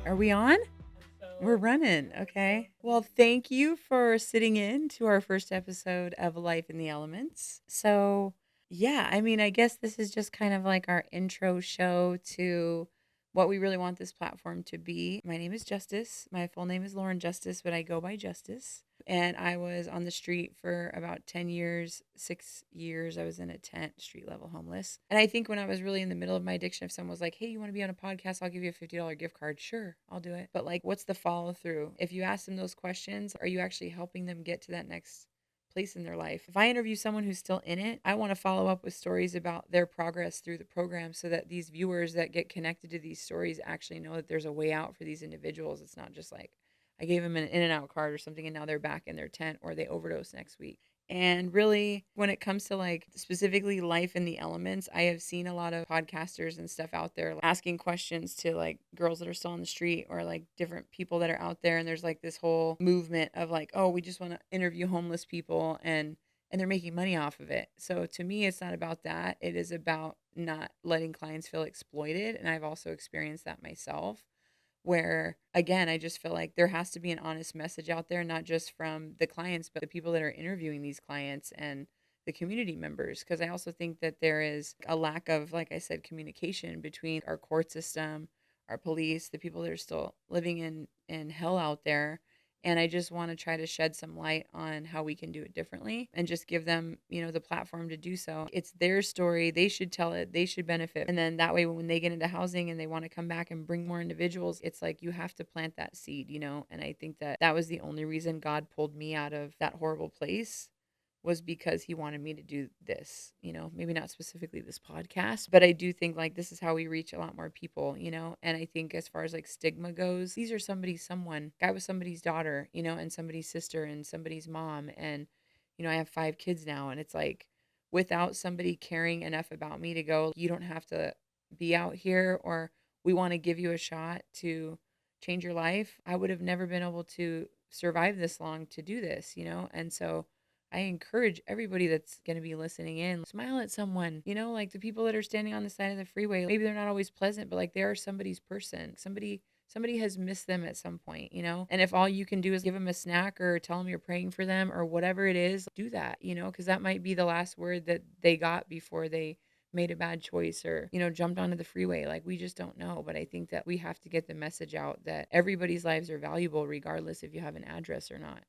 Are we on? We're running. Okay. Well, thank you for sitting in to our first episode of Life in the Elements. Yeah, I guess this is just kind of like our intro show to what we really want this platform to be. My name is Justice. My full name is Lauren Justice, but I go by Justice. And I was on the street for about 10 years, 6 years. I was in a tent, street level homeless. And I think when I was really in the middle of my addiction, if someone was like, hey, you want to be on a podcast? I'll give you a $50 gift card. Sure, I'll do it. But like, what's the follow through? If you ask them those questions, are you actually helping them get to that next place in their life? If I interview someone who's still in it, I want to follow up with stories about their progress through the program so that these viewers that get connected to these stories actually know that there's a way out for these individuals. It's not just like I gave them an in and out card or something and now they're back in their tent or they overdose next week. And really, when it comes to like specifically life in the elements, I have seen a lot of podcasters and stuff out there asking questions to like girls that are still on the street or like different people that are out there. And there's like this whole movement of like, oh, we just want to interview homeless people and they're making money off of it. So to me, it's not about that. It is about not letting clients feel exploited. And I've also experienced that myself where again I just feel like there has to be an honest message out there, not just from the clients but the people that are interviewing these clients and the community members, because I also think that there is a lack of, like I said, communication between our court system, our police, the people that are still living in hell out there. And I just want to try to shed some light on how we can do it differently and just give them, the platform to do so. It's their story. They should tell it. They should benefit. And then that way, when they get into housing and they want to come back and bring more individuals, it's like you have to plant that seed. And I think that that was the only reason God pulled me out of that horrible place was because he wanted me to do this, maybe not specifically this podcast, but I do think like this is how we reach a lot more people. And I think as far as like stigma goes, these are someone, guy was somebody's daughter, and somebody's sister and somebody's mom. And, I have 5 kids now. And it's like without somebody caring enough about me to go, you don't have to be out here, or we want to give you a shot to change your life, I would have never been able to survive this long to do this. And so I encourage everybody that's going to be listening in, smile at someone, like the people that are standing on the side of the freeway. Maybe they're not always pleasant, but like they are somebody's person. Somebody has missed them at some point. And if all you can do is give them a snack or tell them you're praying for them or whatever it is, do that, because that might be the last word that they got before they made a bad choice or, jumped onto the freeway. Like we just don't know. But I think that we have to get the message out that everybody's lives are valuable, regardless if you have an address or not,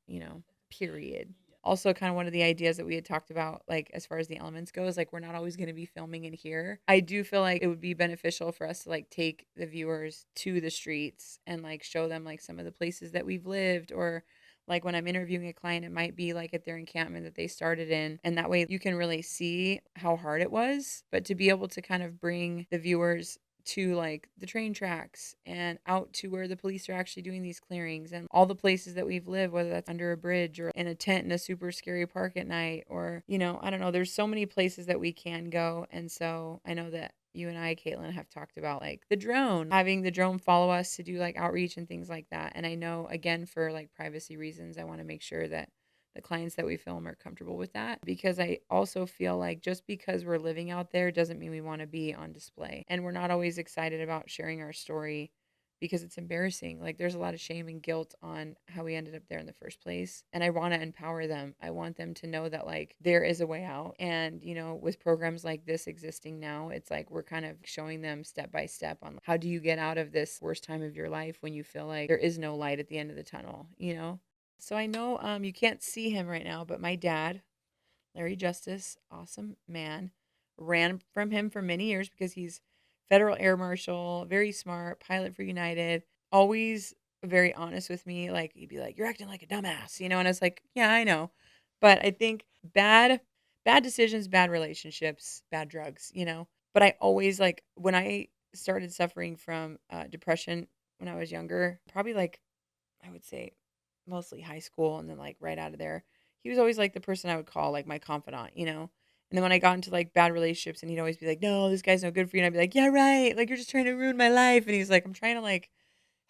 period. Also, kind of one of the ideas that we had talked about, like as far as the elements goes, like we're not always going to be filming in here. I do feel like it would be beneficial for us to like take the viewers to the streets and like show them like some of the places that we've lived, or like when I'm interviewing a client, it might be like at their encampment that they started in. And that way you can really see how hard it was. But to be able to kind of bring the viewers to like the train tracks and out to where the police are actually doing these clearings and all the places that we've lived, whether that's under a bridge or in a tent in a super scary park at night, or, I don't know, there's so many places that we can go. And so I know that you and I, Caitlin, have talked about like the drone, having the drone follow us to do like outreach and things like that. And I know, again, for like privacy reasons, I want to make sure that the clients that we film are comfortable with that, because I also feel like just because we're living out there doesn't mean we want to be on display. And we're not always excited about sharing our story because it's embarrassing. Like there's a lot of shame and guilt on how we ended up there in the first place. And I want to empower them. I want them to know that like there is a way out. And, with programs like this existing now, it's like we're kind of showing them step by step on how do you get out of this worst time of your life when you feel like there is no light at the end of the tunnel. So I know you can't see him right now, but my dad, Larry Justice, awesome man, ran from him for many years because he's federal air marshal, very smart, pilot for United, always very honest with me. Like he'd be like, "You're acting like a dumbass," and I was like, "Yeah, I know." But I think bad decisions, bad relationships, bad drugs. But I always like when I started suffering from depression when I was younger, probably like I would say mostly high school and then like right out of there. He was always like the person I would call like my confidant. And then when I got into like bad relationships and he'd always be like, "No, this guy's no good for you." And I'd be like, "Yeah, right. Like you're just trying to ruin my life." And he's like, "I'm trying to like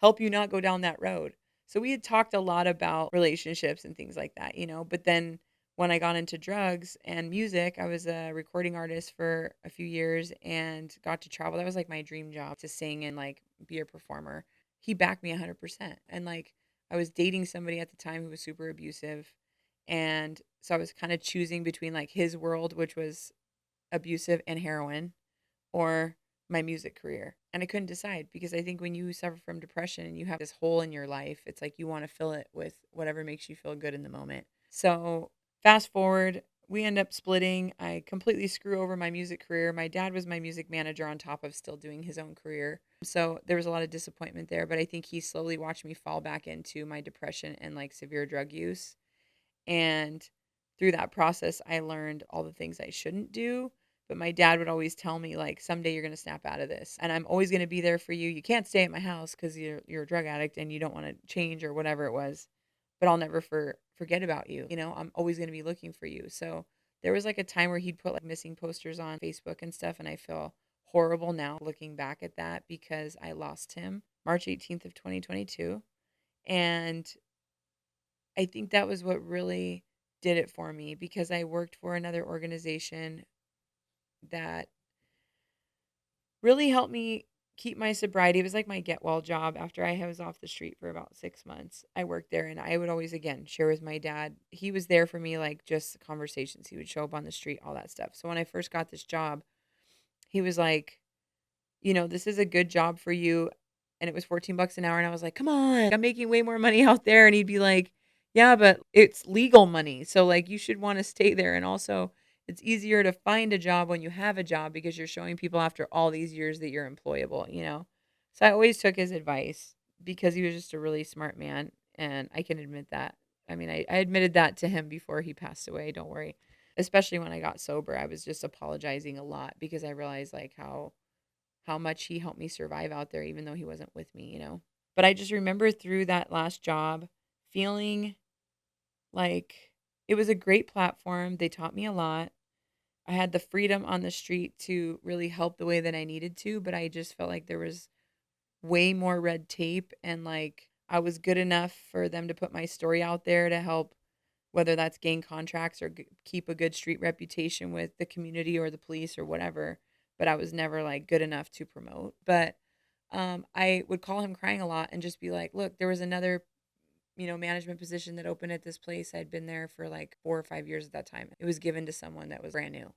help you not go down that road." So we had talked a lot about relationships and things like that. But then when I got into drugs and music, I was a recording artist for a few years and got to travel. That was like my dream job, to sing and like be a performer. he backed me 100%. And like, I was dating somebody at the time who was super abusive. And so I was kind of choosing between like his world, which was abusive and heroin, or my music career. And I couldn't decide because I think when you suffer from depression and you have this hole in your life, it's like you want to fill it with whatever makes you feel good in the moment. So, fast forward, we end up splitting. I completely screw over my music career. My dad was my music manager on top of still doing his own career. So, there was a lot of disappointment there, but I think he slowly watched me fall back into my depression and like severe drug use. And through that process, I learned all the things I shouldn't do. But my dad would always tell me, like, someday you're going to snap out of this. And I'm always going to be there for you. You can't stay at my house because you're a drug addict and you don't want to change or whatever it was. But I'll never forget about you. You know, I'm always going to be looking for you. So there was like a time where he'd put like missing posters on Facebook and stuff. And I feel horrible now looking back at that because I lost him March 18th of 2022. And I think that was what really did it for me because I worked for another organization that really helped me keep my sobriety. It was like my get well job after I was off the street for about 6 months. I worked there and I would always, again, share with my dad. He was there for me, like just conversations. He would show up on the street, all that stuff. So when I first got this job, he was like, you know, this is a good job for you. And it was 14 bucks an hour. And I was like, come on, I'm making way more money out there. And he'd be like, yeah, but it's legal money. So like you should want to stay there. And also it's easier to find a job when you have a job because you're showing people after all these years that you're employable, you know? So I always took his advice because he was just a really smart man. And I can admit that. I mean, I admitted that to him before he passed away. Don't worry. Especially when I got sober, I was just apologizing a lot because I realized like how much he helped me survive out there, even though he wasn't with me, you know? But I just remember through that last job feeling like it was a great platform. They taught me a lot. I had the freedom on the street to really help the way that I needed to, but I just felt like there was way more red tape and like I was good enough for them to put my story out there to help, whether that's gain contracts or keep a good street reputation with the community or the police or whatever. But I was never like good enough to promote. But I would call him crying a lot and just be like, look, there was another, you know, management position that opened at this place. I'd been there for like 4 or 5 years at that time. It was given to someone that was brand new.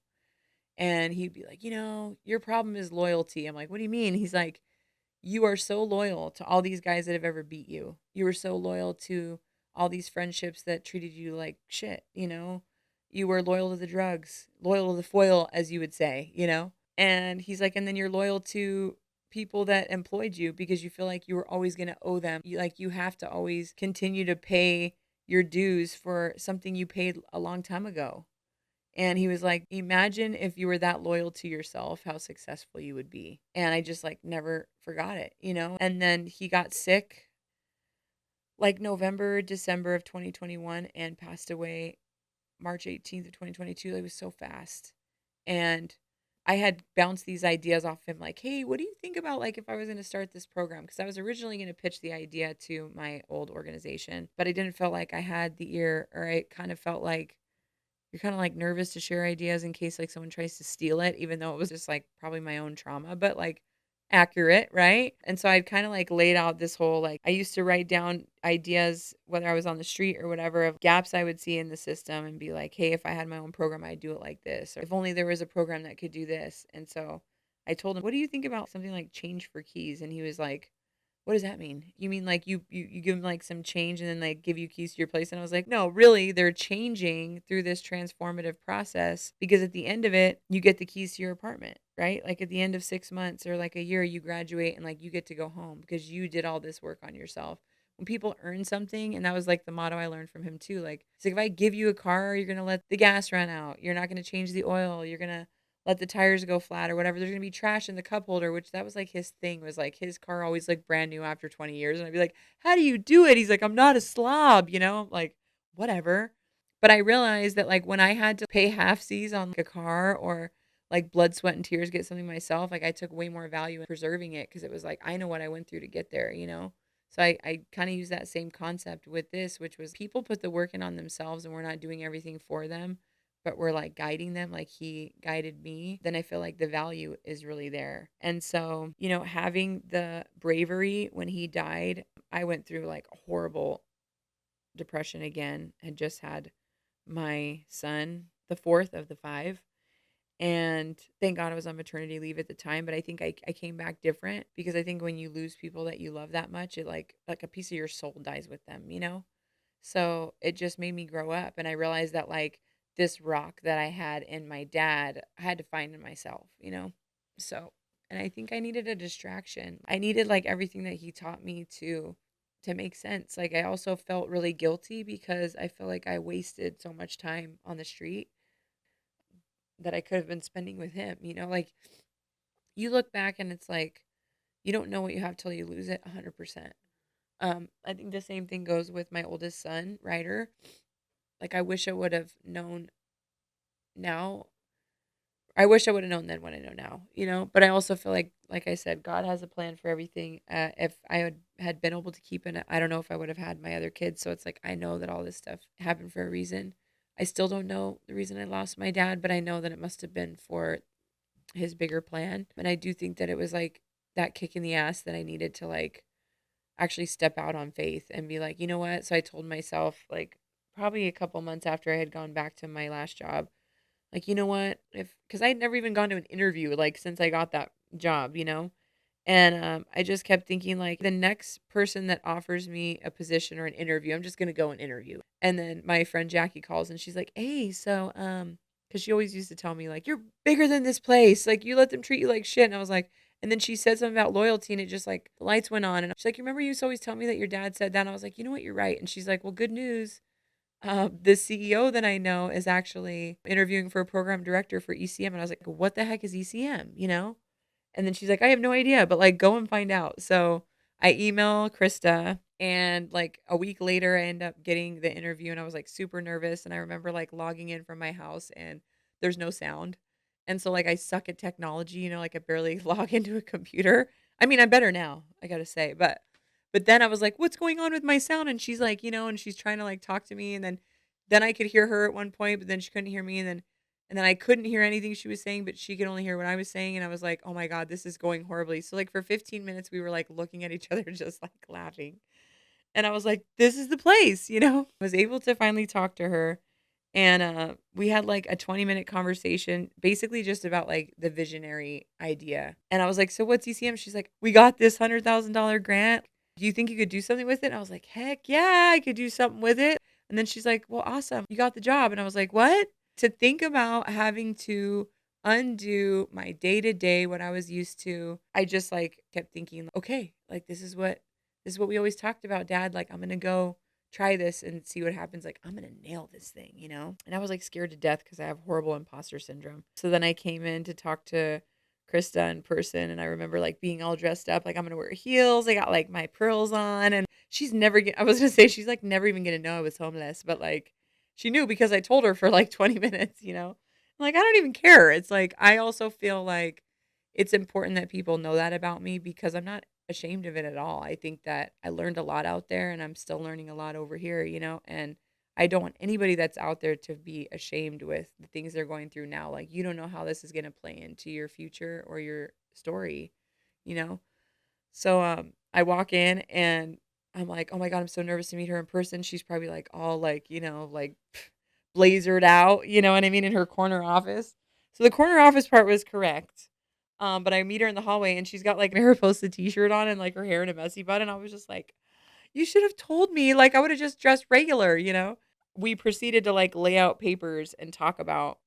And he'd be like, you know, your problem is loyalty. I'm like, what do you mean? He's like, you are so loyal to all these guys that have ever beat you. You were so loyal to all these friendships that treated you like shit, you know? You were loyal to the drugs, loyal to the foil, as you would say, you know? And he's like, and then you're loyal to people that employed you because you feel like you were always going to owe them. You have to always continue to pay your dues for something you paid a long time ago. And he was like, imagine if you were that loyal to yourself, how successful you would be. And I just like never forgot it, you know? And then he got sick like November, December of 2021 and passed away March 18th of 2022. It was so fast. And I had bounced these ideas off him like, hey, what do you think about like if I was going to start this program? Because I was originally going to pitch the idea to my old organization, but I didn't feel like I had the ear, or I kind of felt like you're kind of like nervous to share ideas in case like someone tries to steal it, even though it was just like probably my own trauma, but like accurate, right? And so I'd kind of like laid out this whole like I used to write down ideas whether I was on the street or whatever of gaps I would see in the system and be like, hey, if I had my own program, I'd do it like this. Or if only there was a program that could do this. And so I told him, what do you think about something like change for keys? And he was like, what does that mean? You mean like you give them like some change and then like give you keys to your place? And I was like, no, really, they're changing through this transformative process because at the end of it, you get the keys to your apartment, right? Like at the end of 6 months or like a year, you graduate and like you get to go home because you did all this work on yourself. When people earn something, and that was like the motto I learned from him too. Like, it's like if I give you a car, you're gonna let the gas run out. You're not gonna change the oil. You're gonna let the tires go flat or whatever. There's gonna be trash in the cup holder, which that was like his thing, was like his car always like brand new after 20 years. And I'd be like, how do you do it? He's like, I'm not a slob, you know? I'm like, whatever. But I realized that like when I had to pay halfsies on like a car or like blood, sweat, and tears get something myself, like I took way more value in preserving it because it was like I know what I went through to get there, you know? So I kind of use that same concept with this, which was people put the work in on themselves and we're not doing everything for them. but we're like guiding them like he guided me, then I feel like the value is really there. And so, having the bravery when he died, I went through like a horrible depression again, had just had my son, the fourth of the five. And thank God I was on maternity leave at the time. But I think I came back different because I think when you lose people that you love that much, it like a piece of your soul dies with them. So it just made me grow up. And I realized that like this rock that I had in my dad, I had to find in myself. So, and I think I needed a distraction. I needed like everything that he taught me to make sense. Like I also felt really guilty because I feel like I wasted so much time on the street that I could have been spending with him. Like you look back and it's like you don't know what you have till you lose it 100%. I think the same thing goes with my oldest son, Ryder. Like I wish I would have known now. I wish I would have known then what I know now. But I also feel like I said, God has a plan for everything. If I had been able to keep it, I don't know if I would have had my other kids. So it's like, I know that all this stuff happened for a reason. I still don't know the reason I lost my dad, but I know that it must have been for his bigger plan. And I do think that it was like that kick in the ass that I needed to like actually step out on faith and be like, you know what? So I told myself like probably a couple months after I had gone back to my last job, like, you know what? Because I had never even gone to an interview like since I got that job. And I just kept thinking like the next person that offers me a position or an interview, I'm just gonna go and interview. And then my friend Jackie calls and she's like, "Hey, so because she always used to tell me like you're bigger than this place, like you let them treat you like shit." And I was like, and then she said something about loyalty, and it just like the lights went on, and she's like, "You remember you used to always tell me that your dad said that?" And I was like, "You know what? You're right." And she's like, "Well, good news. The CEO that I know is actually interviewing for a program director for ECM." And I was like, "What the heck is ECM?" And then she's like, "I have no idea, but like go and find out." So I email Krista, and like a week later I end up getting the interview, and I was like super nervous, and I remember like logging in from my house and there's no sound. And so like I suck at technology, like I barely log into a computer. I mean, I'm better now, I got to say, but then I was like, "What's going on with my sound?" And she's like, and she's trying to like talk to me, and then I could hear her at one point, but then she couldn't hear me, and then I couldn't hear anything she was saying, but she could only hear what I was saying, and I was like, "Oh my god, this is going horribly." So like for 15 minutes we were like looking at each other just like laughing. And I was like, "This is the place." I was able to finally talk to her, and we had like a 20-minute conversation basically just about like the visionary idea. And I was like, "So what's ECM?" She's like, "We got this $100,000 grant. Do you think you could do something with it?" And I was like, "Heck yeah, I could do something with it." And then she's like, "Well, awesome. You got the job." And I was like, "What?" To think about having to undo my day to day, what I was used to, I just like kept thinking, okay, like this is what we always talked about, Dad. Like, I'm going to go try this and see what happens. Like, I'm going to nail this thing. And I was like scared to death because I have horrible imposter syndrome. So then I came in to talk to Krista in person, and I remember like being all dressed up, like I'm gonna wear heels. I got like my pearls on, and she's never. I was gonna say she's like never even gonna know I was homeless, but like she knew because I told her for like 20 minutes. Like I don't even care. It's like I also feel like it's important that people know that about me because I'm not ashamed of it at all. I think that I learned a lot out there, and I'm still learning a lot over here. And I don't want anybody that's out there to be ashamed with the things they're going through now. Like, you don't know how this is going to play into your future or your story, you know? So, I walk in and I'm like, oh my God, I'm so nervous to meet her in person. She's probably like all like, like blazered out, you know what I mean, in her corner office. So the corner office part was correct. But I meet her in the hallway and she's got like Mariposa t-shirt on and like her hair in a messy bun. And I was just like, you should have told me. Like, I would have just dressed regular. We proceeded to like lay out papers and talk about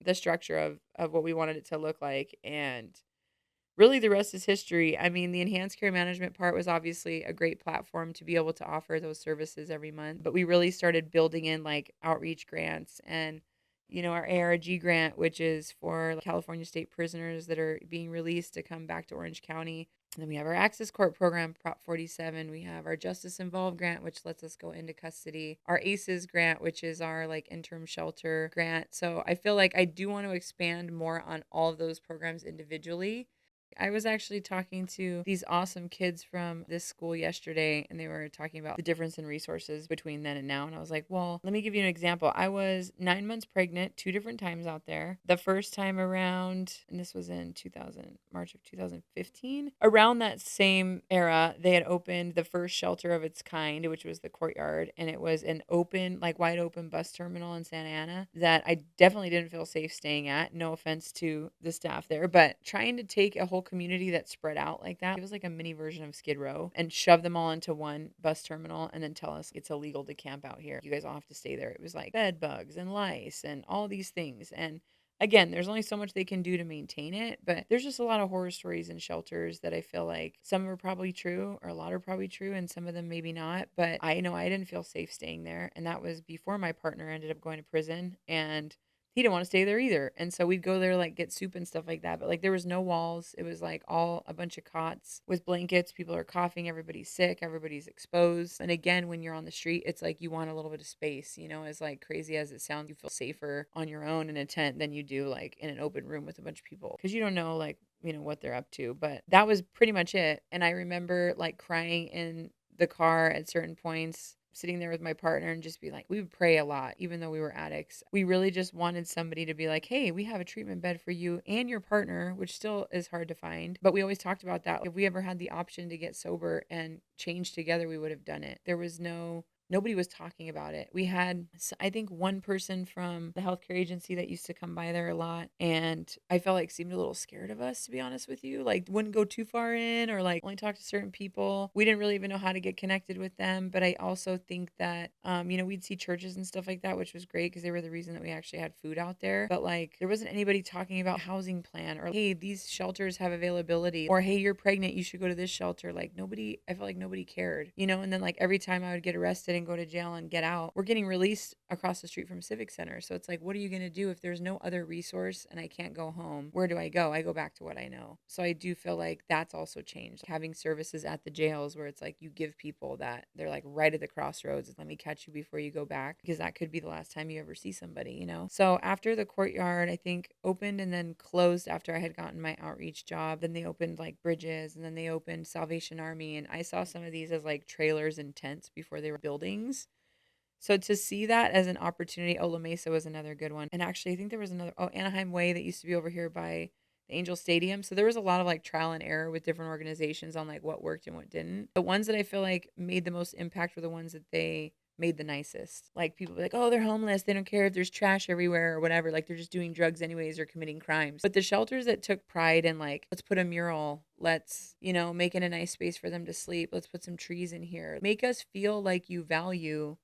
the structure of what we wanted it to look like. And really the rest is history. I mean, the enhanced care management part was obviously a great platform to be able to offer those services every month. But we really started building in like outreach grants and our ARG grant, which is for California state prisoners that are being released to come back to Orange County. And then we have our Access Court program, Prop 47. We have our Justice Involved grant, which lets us go into custody. Our ACEs grant, which is our like interim shelter grant. So I feel like I do want to expand more on all of those programs individually I was actually talking to these awesome kids from this school yesterday, and they were talking about the difference in resources between then and now. And I was like, well, let me give you an example. I was 9 months pregnant, two different times out there. The first time around, and this was in 2000, March of 2015, around that same era, they had opened the first shelter of its kind, which was the Courtyard. And it was an open, like wide open bus terminal in Santa Ana that I definitely didn't feel safe staying at. No offense to the staff there, but trying to take a whole community that's spread out like that, it was like a mini version of Skid Row, and shove them all into one bus terminal and then tell us it's illegal to camp out here. You guys all have to stay there. It was like bed bugs and lice and all these things. And again, there's only so much they can do to maintain it, but there's just a lot of horror stories in shelters that I feel like some are probably true, or a lot are probably true, and some of them maybe not. But I know I didn't feel safe staying there. And that was before my partner ended up going to prison. And he didn't want to stay there either. And so we'd go there, like get soup and stuff like that. But like there was no walls. It was like all a bunch of cots with blankets. People are coughing. Everybody's sick. Everybody's exposed. And again, when you're on the street, it's like you want a little bit of space, you know, as like crazy as it sounds, you feel safer on your own in a tent than you do like in an open room with a bunch of people, because you don't know like, you know, what they're up to. But that was pretty much it. And I remember like crying in the car at certain points, sitting there with my partner, and just be like, we would pray a lot, even though we were addicts. We really just wanted somebody to be like, hey, we have a treatment bed for you and your partner, which still is hard to find. But we always talked about that. If we ever had the option to get sober and change together, we would have done it. There was nobody was talking about it. We had, I think, one person from the healthcare agency that used to come by there a lot, and I felt like seemed a little scared of us, to be honest with you. Like, wouldn't go too far in, or like only talk to certain people. We didn't really even know how to get connected with them. But I also think that, you know, we'd see churches and stuff like that, which was great because they were the reason that we actually had food out there. But like, there wasn't anybody talking about housing plan, or hey, these shelters have availability, or hey, you're pregnant, you should go to this shelter. Like nobody, I felt like nobody cared, you know. And then like every time I would get arrested and go to jail and get out, we're getting released across the street from Civic Center. So it's like, what are you going to do if there's no other resource and I can't go home? Where do I go? I go back to what I know. So I do feel like that's also changed. Having services at the jails where it's like you give people that they're like right at the crossroads. Let me catch you before you go back, because that could be the last time you ever see somebody, you know? So after the Courtyard, I think opened and then closed after I had gotten my outreach job, then they opened like Bridges, and then they opened Salvation Army. And I saw some of these as like trailers and tents before they were buildings. So to see that as an opportunity, La Mesa was another good one. And actually, I think there was another, Anaheim Way, that used to be over here by the Angel Stadium. So there was a lot of like trial and error with different organizations on like what worked and what didn't. The ones that I feel like made the most impact were the ones that they made the nicest. Like people be like, oh, they're homeless. They don't care if there's trash everywhere or whatever. Like they're just doing drugs anyways or committing crimes. But the shelters that took pride in like, let's put a mural. Let's, you know, make it a nice space for them to sleep. Let's put some trees in here. Make us feel like you value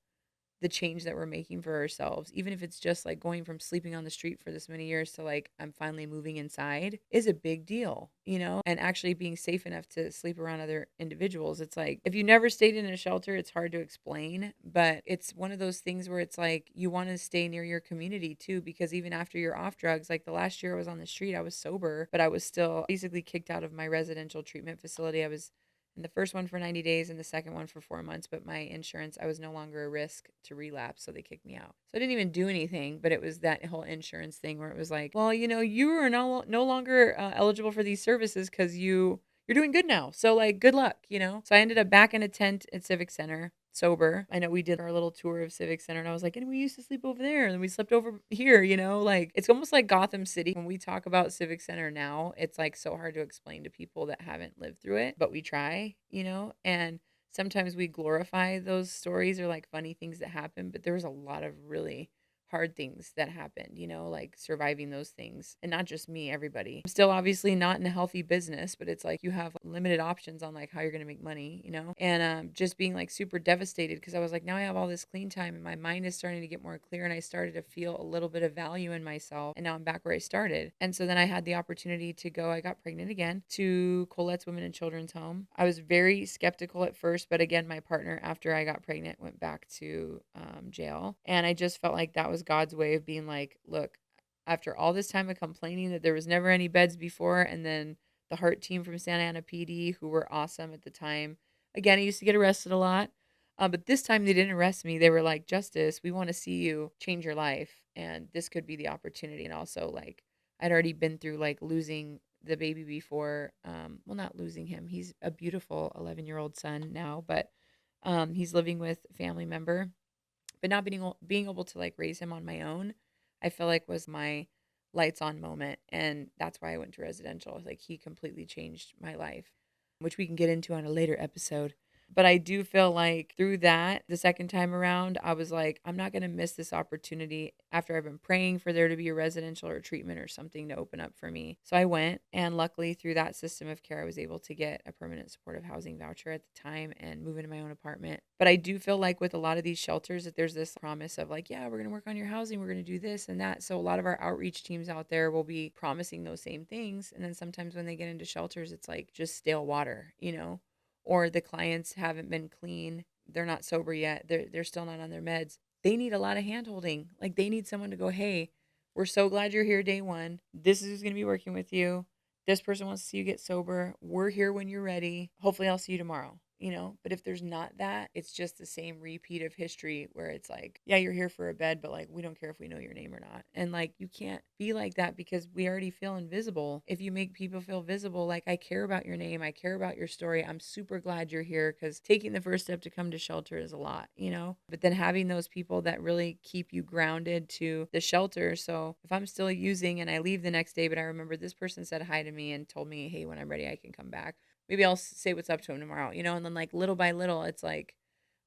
the change that we're making for ourselves, even if it's just like going from sleeping on the street for this many years to like, I'm finally moving inside, is a big deal, you know, and actually being safe enough to sleep around other individuals. It's like, if you never stayed in a shelter, it's hard to explain, but it's one of those things where it's like, you want to stay near your community too, because even after you're off drugs, like the last year I was on the street, I was sober, but I was still basically kicked out of my residential treatment facility. I was in the first one for 90 days and the second one for 4 months, but my insurance, I was no longer a risk to relapse, so they kicked me out. So I didn't even do anything, but it was that whole insurance thing where it was like, well, you know, you are no longer eligible for these services because you're doing good now. So like, good luck, you know? So I ended up back in a tent at Civic Center, sober. I know we did our little tour of Civic Center, and I was like, and we used to sleep over there, and then we slept over here, you know? Like, it's almost like Gotham City. When we talk about Civic Center now, it's like so hard to explain to people that haven't lived through it, but we try, you know? And sometimes we glorify those stories or like funny things that happen, but there was a lot of really hard things that happened, you know, like surviving those things. And not just me, everybody. I'm still obviously not in a healthy business, but it's like you have limited options on like how you're going to make money, you know, and just being like super devastated because I was like, now I have all this clean time and my mind is starting to get more clear, and I started to feel a little bit of value in myself, and now I'm back where I started. And so then I had the opportunity to go, I got pregnant again, to Colette's Women and Children's Home. I was very skeptical at first, but again, my partner, after I got pregnant, went back to jail, and I just felt like that was God's way of being like, look, after all this time of complaining that there was never any beds before, and then the Heart team from Santa Ana PD, who were awesome at the time. Again, I used to get arrested a lot, but this time they didn't arrest me. They were like, Justice, we want to see you change your life, and this could be the opportunity. And also, like, I'd already been through like losing the baby before, well, not losing him. He's a beautiful 11-year-old son now, but he's living with a family member. But not being able to like raise him on my own, I feel like was my lights on moment, and that's why I went to residential. Like he completely changed my life, which we can get into on a later episode. But I do feel like through that, the second time around, I was like, I'm not going to miss this opportunity after I've been praying for there to be a residential or treatment or something to open up for me. So I went, and luckily through that system of care, I was able to get a permanent supportive housing voucher at the time and move into my own apartment. But I do feel like with a lot of these shelters that there's this promise of like, yeah, we're going to work on your housing, we're going to do this and that. So a lot of our outreach teams out there will be promising those same things. And then sometimes when they get into shelters, it's like just stale water, or the clients haven't been clean. They're not sober yet. They're still not on their meds. They need a lot of hand holding. Like they need someone to go, hey, we're so glad you're here day one. This is who's going to be working with you. This person wants to see you get sober. We're here when you're ready. Hopefully I'll see you tomorrow. But if there's not that, it's just the same repeat of history where it's like, yeah, you're here for a bed, but like, we don't care if we know your name or not. And like, you can't be like that because we already feel invisible. If you make people feel visible, like, I care about your name, I care about your story. I'm super glad you're here, because taking the first step to come to shelter is a lot. But then having those people that really keep you grounded to the shelter. So if I'm still using and I leave the next day, but I remember this person said hi to me and told me, hey, when I'm ready, I can come back. Maybe I'll say what's up to him tomorrow. And then like little by little, it's like,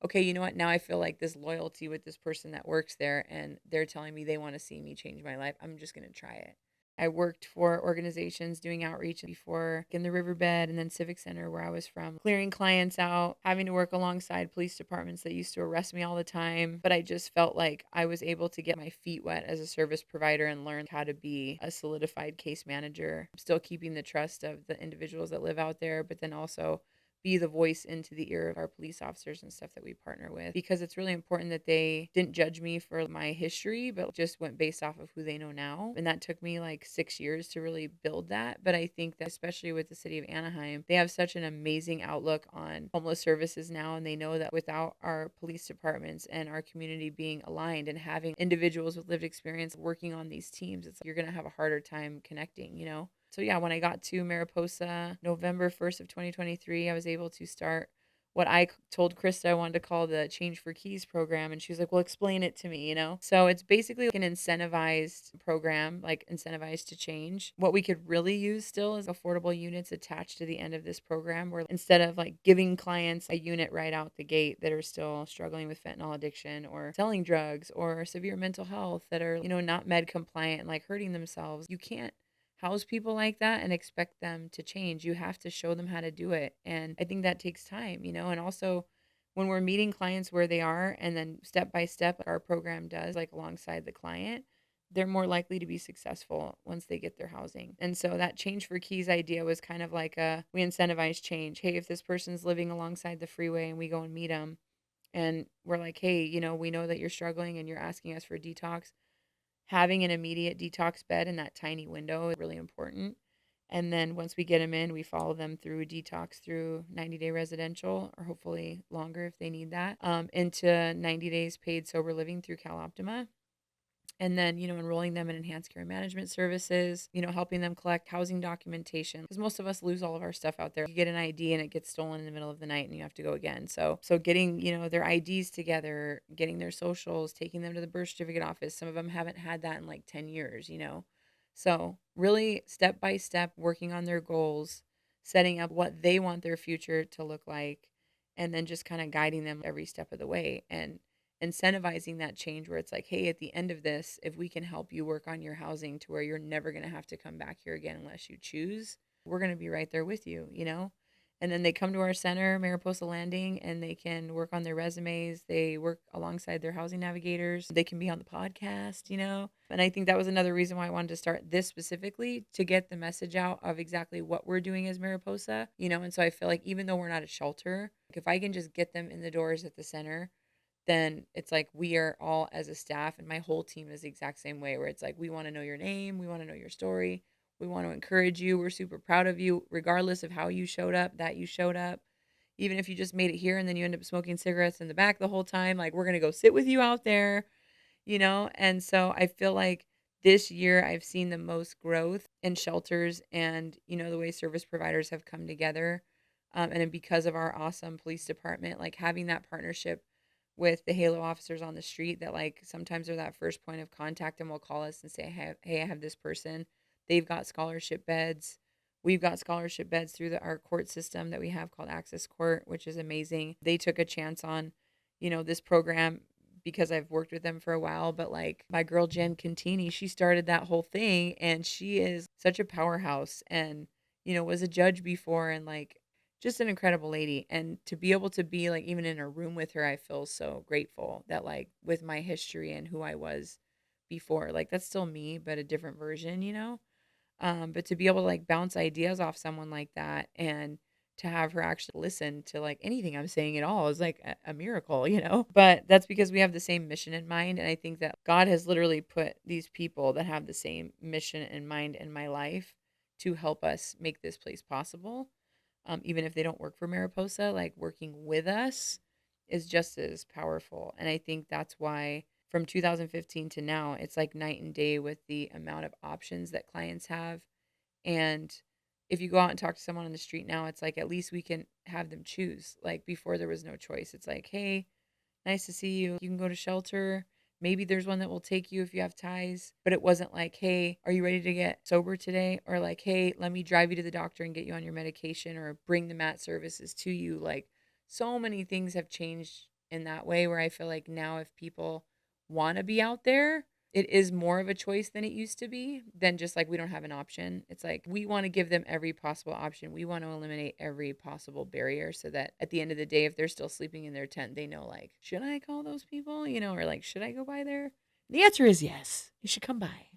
okay, you know what? Now I feel like this loyalty with this person that works there, and they're telling me they want to see me change my life. I'm just going to try it. I worked for organizations doing outreach before in the Riverbed and then Civic Center where I was from, clearing clients out, having to work alongside police departments that used to arrest me all the time. But I just felt like I was able to get my feet wet as a service provider and learn how to be a solidified case manager, still keeping the trust of the individuals that live out there, but then also be the voice into the ear of our police officers and stuff that we partner with, because it's really important that they didn't judge me for my history, but just went based off of who they know now. And that took me like 6 years to really build that. But I think that especially with the city of Anaheim, they have such an amazing outlook on homeless services now. And they know that without our police departments and our community being aligned and having individuals with lived experience working on these teams, it's like you're going to have a harder time connecting. So yeah, when I got to Mariposa, November 1st of 2023, I was able to start what I told Krista I wanted to call the Change for Keys program. And she was like, well, explain it to me. So it's basically like an incentivized program, like incentivized to change. What we could really use still is affordable units attached to the end of this program, where instead of like giving clients a unit right out the gate that are still struggling with fentanyl addiction or selling drugs or severe mental health that are, not med compliant and like hurting themselves, you can't house people like that and expect them to change. You have to show them how to do it. And I think that takes time. And also when we're meeting clients where they are and then step by step, like our program does, like alongside the client, they're more likely to be successful once they get their housing. And so that Change for Keys idea was kind of like we incentivize change. Hey, if this person's living alongside the freeway and we go and meet them and we're like, hey, we know that you're struggling and you're asking us for a detox, having an immediate detox bed in that tiny window is really important. And then once we get them in, we follow them through detox through 90-day residential, or hopefully longer if they need that, into 90 days paid sober living through CalOptima. And then, enrolling them in enhanced care management services, helping them collect housing documentation. Because most of us lose all of our stuff out there. You get an ID and it gets stolen in the middle of the night and you have to go again. So getting, their IDs together, getting their socials, taking them to the birth certificate office. Some of them haven't had that in like 10 years. So really step by step working on their goals, setting up what they want their future to look like, and then just kind of guiding them every step of the way. And incentivizing that change where it's like, hey, at the end of this, if we can help you work on your housing to where you're never going to have to come back here again unless you choose, we're going to be right there with you. And then they come to our center, Mariposa Landing, and they can work on their resumes. They work alongside their housing navigators. They can be on the podcast. And I think that was another reason why I wanted to start this specifically, to get the message out of exactly what we're doing as Mariposa. And so I feel like even though we're not a shelter, if I can just get them in the doors at the center, then it's like we are all as a staff, and my whole team is the exact same way, where it's like, we want to know your name, we want to know your story, we want to encourage you, we're super proud of you regardless of how you showed up, that you showed up, even if you just made it here and then you end up smoking cigarettes in the back the whole time, like we're going to go sit with you out there. And so I feel like this year I've seen the most growth in shelters, and the way service providers have come together, and because of our awesome police department, like having that partnership with the Halo officers on the street that like sometimes are that first point of contact and will call us and say, hey, I have this person. They've got scholarship beds. We've got scholarship beds through our court system that we have called Access Court, which is amazing. They took a chance on, this program because I've worked with them for a while. But like my girl Jen Cantini, she started that whole thing, and she is such a powerhouse, and was a judge before, and like just an incredible lady. And to be able to be like even in a room with her, I feel so grateful that like with my history and who I was before, like that's still me but a different version. But to be able to like bounce ideas off someone like that, and to have her actually listen to like anything I'm saying at all is like a miracle. But that's because we have the same mission in mind. And I think that God has literally put these people that have the same mission in mind in my life to help us make this place possible. Even if they don't work for Mariposa, like working with us is just as powerful. And I think that's why from 2015 to now, it's like night and day with the amount of options that clients have. And if you go out and talk to someone on the street now, it's like at least we can have them choose. Like before, there was no choice. It's like, hey, nice to see you. You can go to shelter. Maybe there's one that will take you if you have ties. But it wasn't like, hey, are you ready to get sober today? Or like, hey, let me drive you to the doctor and get you on your medication, or bring the mat services to you. Like so many things have changed in that way, where I feel like now if people want to be out there, it is more of a choice than it used to be, than just like we don't have an option. It's like we want to give them every possible option. We want to eliminate every possible barrier so that at the end of the day, if they're still sleeping in their tent, they know like, should I call those people? Or like, should I go by there? The answer is yes. You should come by.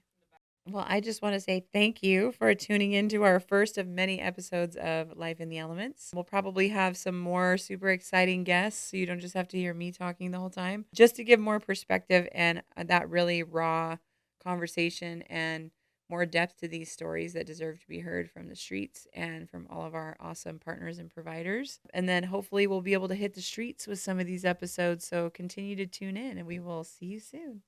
Well, I just want to say thank you for tuning into our first of many episodes of Life in the Elements. We'll probably have some more super exciting guests, so you don't just have to hear me talking the whole time, just to give more perspective and that really raw conversation and more depth to these stories that deserve to be heard from the streets and from all of our awesome partners and providers. And then hopefully we'll be able to hit the streets with some of these episodes. So continue to tune in, and we will see you soon.